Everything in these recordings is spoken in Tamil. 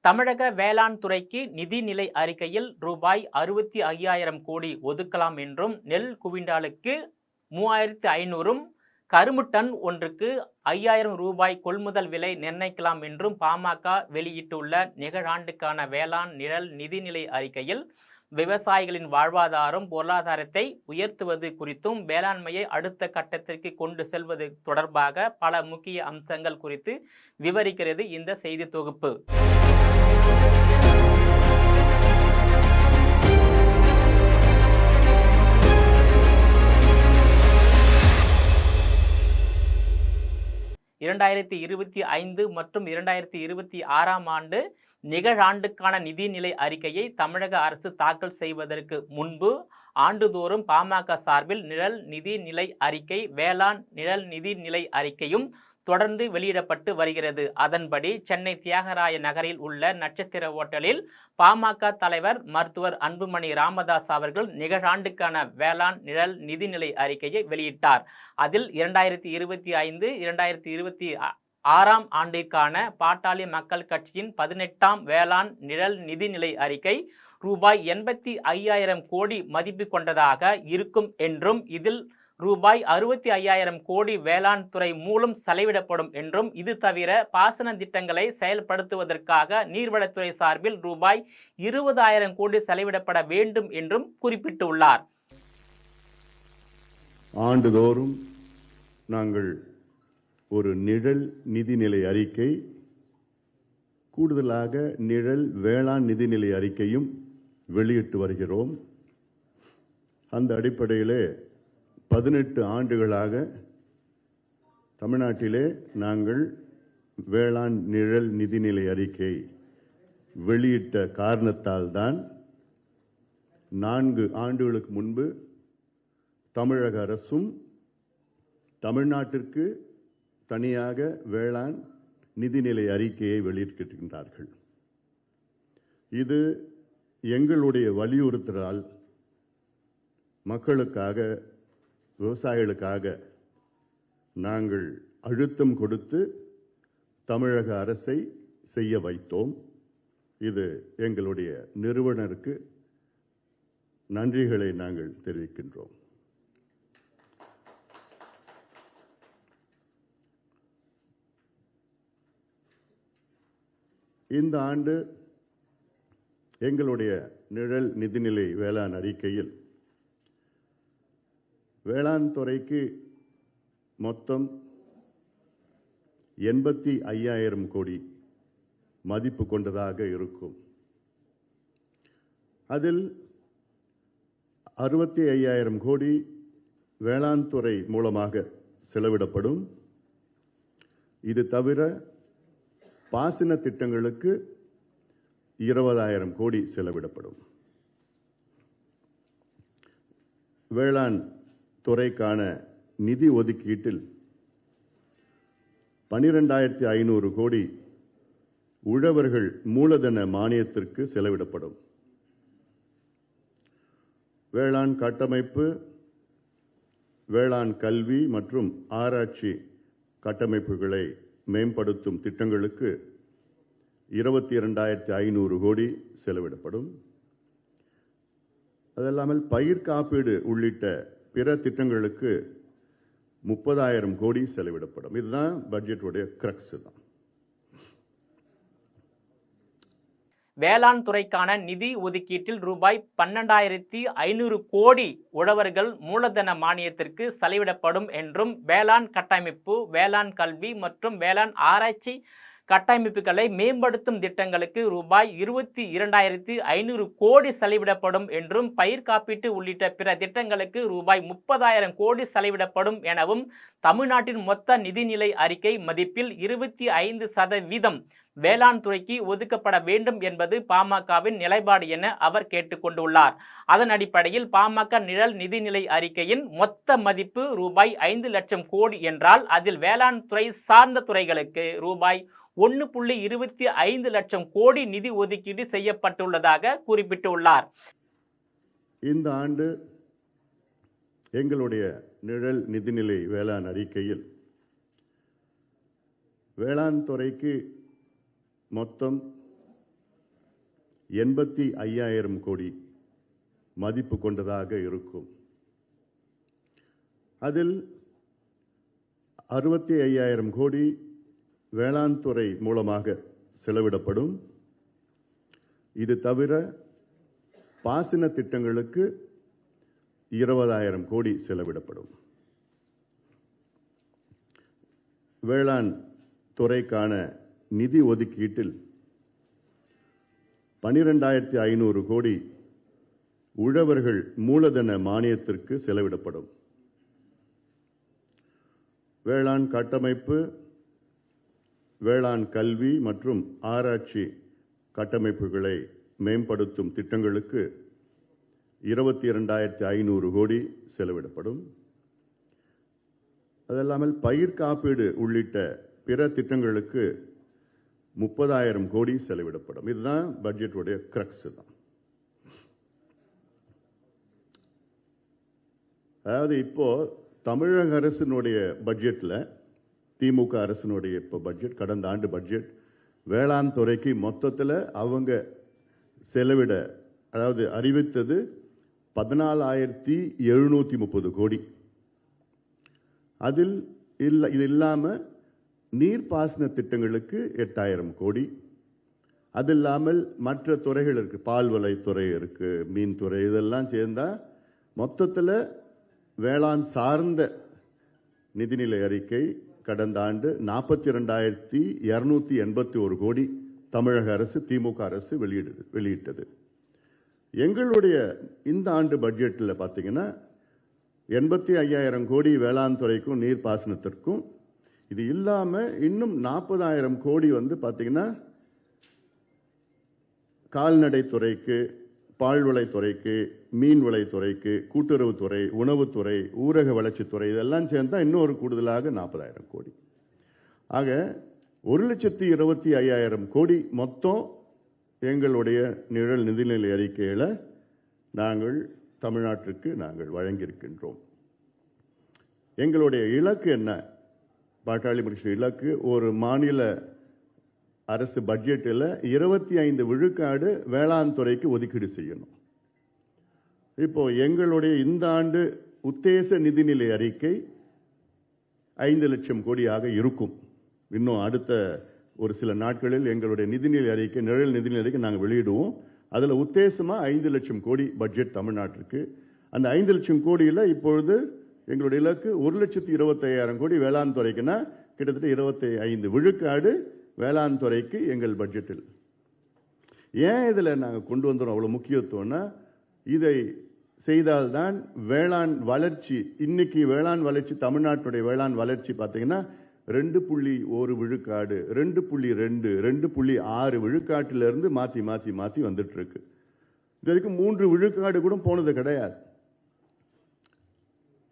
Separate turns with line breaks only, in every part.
தமிழக வேளாண் துறைக்கு நிதிநிலை அறிக்கையில் ரூபாய் 65,000 கோடி ஒதுக்கலாம் என்றும், நெல் குவிண்டாலுக்கு 3,500, கரும்பு டன் ஒன்றுக்கு 5,000 ரூபாய் கொள்முதல் விலை நிர்ணயிக்கலாம் என்றும் பாமக வெளியிட்டுள்ள நிகழாண்டுக்கான வேளாண் நிழல் நிதிநிலை அறிக்கையில் விவசாயிகளின் வாழ்வாதாரம், பொருளாதாரத்தை உயர்த்துவது குறித்தும், வேளாண்மையை அடுத்த கட்டத்திற்கு கொண்டு செல்வது தொடர்பாக பல முக்கிய அம்சங்கள் குறித்து விவரிக்கிறது இந்த செய்தி தொகுப்பு. இரண்டாயிரத்தி 2025 மற்றும் 2026 ஆண்டு நிகழாண்டுக்கான நிதிநிலை அறிக்கையை தமிழக அரசு தாக்கல் செய்வதற்கு முன்பு ஆண்டுதோறும் பாமக சார்பில் நிழல் நிதிநிலை அறிக்கை, வேளாண் நிழல் நிதிநிலை அறிக்கையும் தொடர்ந்து வெளியிடப்பட்டு வருகிறது. அதன்படி சென்னை தியாகராய நகரில் உள்ள நட்சத்திர ஓட்டலில் பாமக தலைவர் மருத்துவர் அன்புமணி ராமதாஸ் அவர்கள் நிகழாண்டுக்கான வேளாண் நிழல் நிதிநிலை அறிக்கையை வெளியிட்டார். அதில் 2025, 2026 ஆண்டிற்கான பாட்டாளி மக்கள் கட்சியின் 18ஆம் வேளாண் நிழல் நிதிநிலை அறிக்கை ரூபாய் 85,000 கோடி மதிப்பு கொண்டதாக இருக்கும் என்றும், இதில் ரூபாய் 65,000 கோடி வேளாண் துறை மூலம் செலவிடப்படும் என்றும், இது தவிர பாசன திட்டங்களை செயல்படுத்துவதற்காக நீர்வளத்துறை சார்பில் ரூபாய் 20,000 கோடி செலவிடப்பட வேண்டும் என்றும் குறிப்பிட்டுள்ளார்.
ஆண்டுதோறும் நாங்கள் ஒரு நிழல் நிதிநிலை அறிக்கை, கூடுதலாக நிழல் வேளாண் நிதிநிலை அறிக்கையும் வெளியிட்டு வருகிறோம். அந்த அடிப்படையிலே 18 ஆண்டுகளாக தமிழ்நாட்டிலே நாங்கள் வேளாண் நிழல் நிதிநிலை அறிக்கை வெளியிட்ட காரணத்தால் தான் 4 ஆண்டுகளுக்கு முன்பு தமிழக அரசும் தமிழ்நாட்டிற்கு தனியாக வேளாண் நிதிநிலை அறிக்கையை வெளியிட்டிருக்கின்றார்கள். இது எங்களுடைய வலியுறுத்தலால் மக்களுக்காக, விவசாயிகளுக்காக நாங்கள் அழுத்தம் கொடுத்து தமிழக அரசை செய்ய வைத்தோம். இது எங்களுடைய நிறுவனருக்கு நன்றிகளை நாங்கள் தெரிவிக்கின்றோம். இந்த ஆண்டு எங்களுடைய நிழல் நிதிநிலை வேளாண் அறிக்கையில் வேளாண் துறைக்கு மொத்தம் 85,000 கோடி மதிப்பு கொண்டதாக இருக்கும். அதில் 65,000 கோடி வேளாண் துறை மூலமாக செலவிடப்படும். இது தவிர பாசன திட்டங்களுக்கு 20,000 கோடி செலவிடப்படும். வேளாண் துறைக்கான நிதி ஒதுக்கீட்டில் 12,500 கோடி உழவர்கள் மூலதன மானியத்திற்கு செலவிடப்படும். வேளாண் கட்டமைப்பு, வேளாண் கல்வி மற்றும் ஆராய்ச்சி கட்டமைப்புகளை மேம்படுத்தும் திட்டங்களுக்கு 22,500 கோடி செலவிடப்படும். அதல்லாமல் பயிர் காப்பீடு உள்ளிட்ட பிற திட்டங்களுக்கு 30,000 கோடி செலவிடப்படும். இதுதான் பட்ஜெட்டுடைய கிரக்ஸ் தான்.
வேளாண் துறைக்கான நிதி ஒதுக்கீட்டில் ரூபாய் 12,500 கோடி உழவர்கள் மூலதன மானியத்திற்கு செலவிடப்படும் என்றும், வேளாண் கட்டமைப்பு, வேளாண் கல்வி மற்றும் வேளாண் ஆராய்ச்சி கட்டமைப்புகளை மேம்படுத்தும் திட்டங்களுக்கு ரூபாய் 22,500 கோடி செலவிடப்படும் என்றும், பயிர் காப்பீட்டு உள்ளிட்ட பிற திட்டங்களுக்கு ரூபாய் 30,000 கோடி செலவிடப்படும் எனவும், தமிழ்நாட்டின் மொத்த நிதிநிலை அறிக்கை மதிப்பில் 25% வேளாண் துறைக்கு ஒதுக்கப்பட வேண்டும் என்பது பாமகவின் நிலைப்பாடு என அவர் கேட்டுக்கொண்டுள்ளார். அதன் அடிப்படையில் பாமக நிழல் நிதிநிலை அறிக்கையின் மொத்த மதிப்பு ரூபாய் 5 லட்சம் கோடி என்றால், அதில் வேளாண் துறை சார்ந்த துறைகளுக்கு ரூபாய் 1.25 லட்சம் கோடி நிதி ஒதுக்கீடு செய்யப்பட்டுள்ளதாக குறிப்பிட்டுள்ளார்.
இந்த ஆண்டு எங்களுடைய நிழல் நிதிநிலை வேளாண் அறிக்கையில் வேளாண் துறைக்கு மொத்தம் 85,000 கோடி மதிப்பு கொண்டதாக இருக்கும். அதில் 65,000 கோடி வேளாண் துறை மூலமாக செலவிடப்படும். இது தவிர பாசன திட்டங்களுக்கு 20,000 கோடி செலவிடப்படும். வேளாண் துறைக்கான நிதி ஒதுக்கீட்டில் 12,500 கோடி உழவர்கள் மூலதன மானியத்திற்கு செலவிடப்படும். வேளாண் கட்டமைப்பு, வேளாண் கல்வி மற்றும் ஆராய்ச்சி கட்டமைப்புகளை மேம்படுத்தும் திட்டங்களுக்கு 22,500 கோடி செலவிடப்படும். அதல்லாமல் பயிர் காப்பீடு உள்ளிட்ட பிற திட்டங்களுக்கு 30,000 கோடி செலவிடப்படும். இதுதான் பட்ஜெட்டுடைய கிரக்ஸ் தான். அதாவது இப்போ தமிழக அரசினுடைய பட்ஜெட்ல, திமுக அரசினுடைய இப்போ பட்ஜெட், கடந்த ஆண்டு பட்ஜெட், வேளாண் துறைக்கு மொத்தத்தில் அவங்க செலவிட, அதாவது அறிவித்தது 14,730 கோடி. அதில் இது இல்லாமல் நீர்ப்பாசன திட்டங்களுக்கு 8,000 கோடி. அது இல்லாமல் மற்ற துறைகள் இருக்கு, பால்வளைத்துறை இருக்கு, மீன்துறை, இதெல்லாம் சேர்ந்தா மொத்தத்தில் வேளாண் சார்ந்த நிதிநிலை அறிக்கை கடந்த ஆண்டு 42,281 கோடி தமிழக அரசு, திமுக அரசு வெளியிட்டது. எங்களுடைய இந்த ஆண்டு பட்ஜெட்டில் பார்த்தீங்கன்னா 85,000 கோடி வேளாண் துறைக்கும் நீர்ப்பாசனத்திற்கும். இது இல்லாமல் இன்னும் 40,000 கோடி பார்த்தீங்கன்னா கால்நடை துறைக்கு, பால்வளைத்துறைக்கு, மீன்வளைத்துறைக்கு, கூட்டுறவுத்துறை, உணவுத்துறை, ஊரக வளர்ச்சித்துறை, இதெல்லாம் சேர்ந்தா இன்னொரு கூடுதலாக 40,000 கோடி. ஆக 1,25,000 கோடி மொத்தம் எங்களுடைய நிழல் நிதிநிலை அறிக்கையில் நாங்கள் தமிழ்நாட்டிற்கு வழங்கியிருக்கின்றோம். எங்களுடைய இலக்கு என்ன? பாட்டாளி மக்கள் இலக்கு, ஒரு மாநில அரசு பட்ஜெட்டில் 25 விழுக்காடு வேளாண் துறைக்கு ஒதுக்கீடு செய்யணும். இப்போ எங்களுடைய இந்த ஆண்டு உத்தேச நிதிநிலை அறிக்கை 5 லட்சம் கோடியாக இருக்கும். இன்னும் அடுத்த ஒரு சில நாட்களில் எங்களுடைய நிதிநிலை அறிக்கை, நிழல் நிதிநிலை அறிக்கை நாங்கள் வெளியிடுவோம். அதில் உத்தேசமாக 5 லட்சம் கோடி பட்ஜெட் தமிழ்நாட்டிற்கு. அந்த 5 லட்சம் கோடியில் இப்பொழுது எங்களுடைய இலக்கு 1,25,000 கோடி வேளாண் துறைக்குன்னா கிட்டத்தட்ட 25 விழுக்காடு வேளாண் துறைக்கு எங்கள் பட்ஜெட்டில். ஏன் இதில் நாங்கள் கொண்டு வந்துடும் அவ்வளோ முக்கியத்துவம்னா, இதை செய்தால்தான் வேளாண் வளர்ச்சி, இன்னைக்கு வேளாண் வளர்ச்சி, தமிழ்நாட்டுடைய வேளாண் வளர்ச்சி பார்த்தீங்கன்னா 2.1 விழுக்காடு, 2.2, 2.6 விழுக்காட்டிலிருந்து மாற்றி வந்துட்டு இருக்கு. இது வரைக்கும் 3 விழுக்காடு கூட போனது கிடையாது.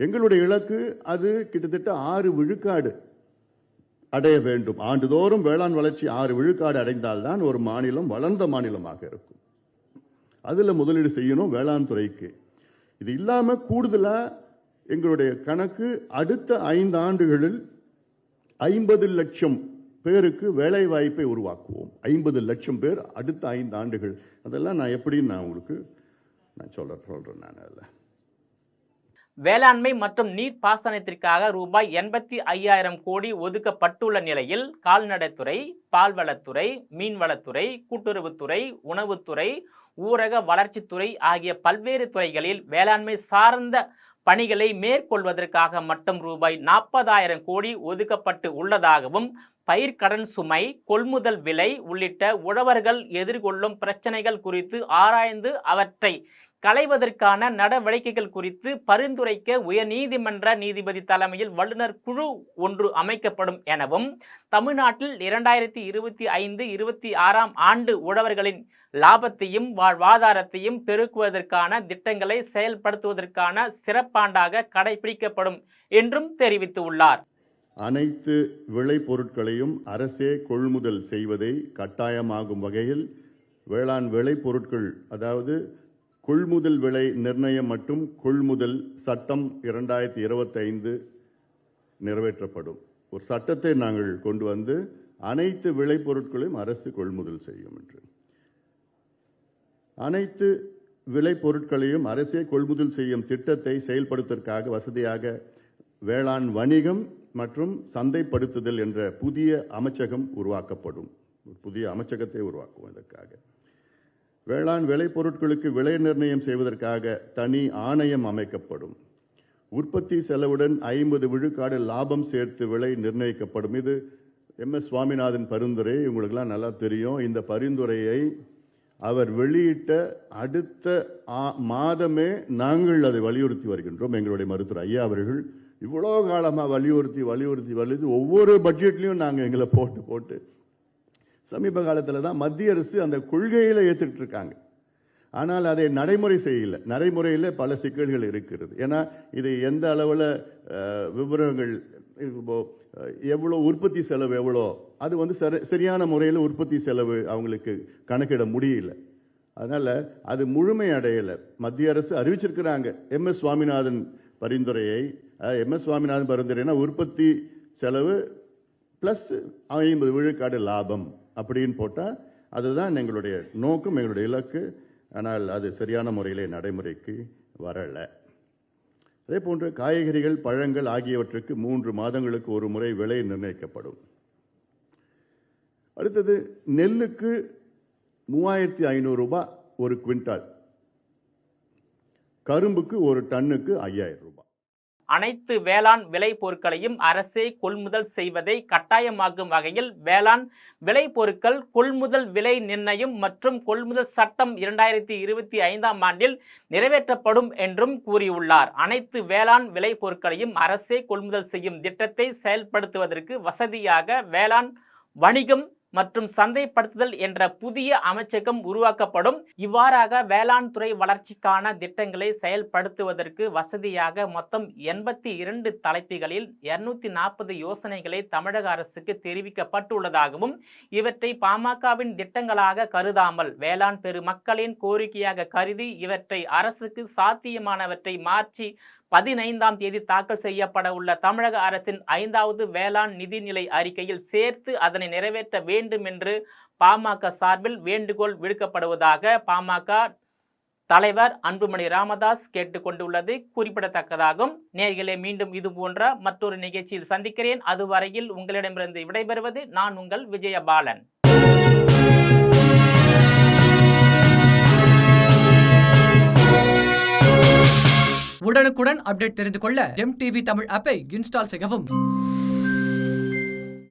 எங்களுடைய இலக்கு அது கிட்டத்தட்ட 6 விழுக்காடு அடைய வேண்டும். ஆண்டுதோறும் வேளாண் வளர்ச்சி 6 விழுக்காடு அடைந்தால்தான் ஒரு மாநிலம் வளர்ந்த மாநிலமாக இருக்கும். அதுல முதலீடு செய்யணும் வேளாண் துறைக்கு. இது இல்லாம கூடுதலா எங்களுடைய கணக்கு, அடுத்த 5 ஆண்டுகளில் 50 லட்சம் பேருக்கு வேலை வாய்ப்பை உருவாக்குவோம். 50 லட்சம் பேர் அடுத்த 5 ஆண்டுகள். அதெல்லாம் நான் எப்படின்னு உங்களுக்கு சொல்றேன். நான் அதில்
வேளாண்மை மற்றும் நீர்ப்பாசனத்திற்காக ரூபாய் 85,000 கோடி ஒதுக்கப்பட்டுள்ள நிலையில் கால்நடைத்துறை, பால்வளத்துறை, மீன்வளத்துறை, கூட்டுறவுத்துறை, உணவுத்துறை, ஊரக வளர்ச்சித்துறை ஆகிய பல்வேறு துறைகளில் வேளாண்மை சார்ந்த பணிகளை மேற்கொள்வதற்காக மட்டும் ரூபாய் 40,000 கோடி ஒதுக்கப்பட்டு உள்ளதாகவும், பயிர்க்கடன் சுமை, கொள்முதல் விலை உள்ளிட்ட உழவர்கள் எதிர்கொள்ளும் பிரச்சனைகள் குறித்து ஆராய்ந்து அவற்றை களைவதற்கான நடவடிக்கைகள் குறித்து பரிந்துரைக்க உயர்நீதிமன்ற நீதிபதி தலைமையில் வல்லுநர் குழு ஒன்று அமைக்கப்படும் எனவும், தமிழ்நாட்டில் 2025-26 ஆண்டு உழவர்களின் லாபத்தையும் வாழ்வாதாரத்தையும் பெருக்குவதற்கான திட்டங்களை செயல்படுத்துவதற்கான சிறப்பாண்டாக கடைபிடிக்கப்படும் என்றும் தெரிவித்துள்ளார்.
அனைத்து விளைபொருட்களையும் அரசே கொள்முதல் செய்வதை கட்டாயமாகும் வகையில் வேளாண் விளைபொருட்கள், அதாவது கொள்முதல் விலை நிர்ணயம் மற்றும் கொள்முதல் சட்டம் 2025 நிறைவேற்றப்படும். ஒரு சட்டத்தை நாங்கள் கொண்டு வந்து அனைத்து விளைபொருட்களையும் அரசு கொள்முதல் செய்யும் என்று. அனைத்து விளை பொருட்களையும் அரசே கொள்முதல் செய்யும் திட்டத்தை செயல்படுத்துவதற்காக வசதியாக வேளாண் வணிகம் மற்றும் சந்தைப்படுத்துதல் என்ற புதிய அமைச்சகம் உருவாக்கப்படும். புதிய அமைச்சகத்தை உருவாக்குவோம். இதற்காக வேளாண் விளைபொருட்களுக்கு விலை நிர்ணயம் செய்வதற்காக தனி ஆணையம் அமைக்கப்படும். உற்பத்தி செலவுடன் 50 விழுக்காடு லாபம் சேர்த்து விலை நிர்ணயிக்கப்படும். இது MS சுவாமிநாதன் பரிந்துரை, உங்களுக்கெல்லாம் நல்லா தெரியும். இந்த பரிந்துரையை அவர் வெளியிட்ட அடுத்த மாதமே நாங்கள் அதை வலியுறுத்தி வருகின்றோம். எங்களுடைய மருத்துவர் ஐயா அவர்கள் இவ்வளோ காலமாக வலியுறுத்தி ஒவ்வொரு பட்ஜெட்லையும் நாங்கள் எங்களை போட்டு சமீப காலத்தில் தான் மத்திய அரசு அந்த கொள்கையில் ஏற்றுட்டு இருக்காங்க. ஆனால் அதை நடைமுறை செய்யல. நடைமுறையில் பல சிக்கல்கள் இருக்கிறது. ஏன்னா இது எந்த அளவில் விவரங்கள், எவ்வளோ உற்பத்தி செலவு எவ்வளோ, அது வந்து சரியான முறையில் உற்பத்தி செலவு அவங்களுக்கு கணக்கிட முடியல. அதனால் அது முழுமை அடையலை. மத்திய அரசு அறிவிச்சிருக்கிறாங்க MS சுவாமிநாதன் பரிந்துரையை. MS சுவாமிநாதன் பரிந்துரைனா உற்பத்தி செலவு ப்ளஸ் 50 விழுக்காடு லாபம் அப்படின்னு போட்டால் அதுதான் எங்களுடைய நோக்கம், எங்களுடைய இலக்கு. ஆனால் அது சரியான முறையிலே நடைமுறைக்கு வரலை. அதே போன்று காய்கறிகள், பழங்கள் ஆகியவற்றுக்கு 3 மாதங்களுக்கு ஒரு முறை விலை நிர்ணயிக்கப்படும். அடுத்தது நெல்லுக்கு 3500 ரூபாய் ஒரு குவிண்டால், கரும்புக்கு ஒரு டன்னுக்கு 5000 ரூபாய்.
அனைத்து வேளாண் விளை பொருட்களையும் அரசே கொள்முதல் செய்வதை கட்டாயமாக்கும் வகையில் வேளாண் விளை பொருட்கள் கொள்முதல் விலை நிர்ணயம் மற்றும் கொள்முதல் சட்டம் 2025ஆம் ஆண்டில் நிறைவேற்றப்படும் என்றும் கூறியுள்ளார். அனைத்து வேளாண் விளை பொருட்களையும் அரசே கொள்முதல் செய்யும் திட்டத்தை செயல்படுத்துவதற்கு வசதியாக வேளாண் வணிகம் மற்றும் சந்தைப்படுத்துதல் என்ற புதிய அமைச்சகம் உருவாக்கப்படும். இவ்வாறாக வேளாண் துறை வளர்ச்சிக்கான திட்டங்களை செயல்படுத்துவதற்கு வசதியாக மொத்தம் 82 தலைப்புகளில் 240 யோசனைகளை தமிழக அரசுக்கு தெரிவிக்கப்பட்டுள்ளதாகவும் இவற்றை பாமகவின் திட்டங்களாக கருதாமல் வேளாண் பெருமக்களின் கோரிக்கையாக கருதி இவற்றை அரசுக்கு சாத்தியமானவற்றை மாற்றி 15ஆம் தேதி தாக்கல் செய்யப்பட உள்ள தமிழக அரசின் 5வது வேளாண் நிதிநிலை அறிக்கையில் சேர்த்து அதனை நிறைவேற்ற வேண்டும் என்று பாமக சார்பில் வேண்டுகோள் விடுக்கப்படுவதாக பாமக தலைவர் அன்புமணி ராமதாஸ் கேட்டுக்கொண்டுள்ளது குறிப்பிடத்தக்கதாகும். நேயர்களே, மீண்டும் இது போன்ற மற்றொரு நிகழ்ச்சியில் சந்திக்கிறேன். அதுவரையில் உங்களிடமிருந்து விடைபெறுவது நான் உங்கள் விஜயபாலன்.
உடனுக்குடன் அப்டேட் தெரிந்து கொள்ள ஜெம் டிவி தமிழ் ஆப்பை இன்ஸ்டால் செய்யவும்.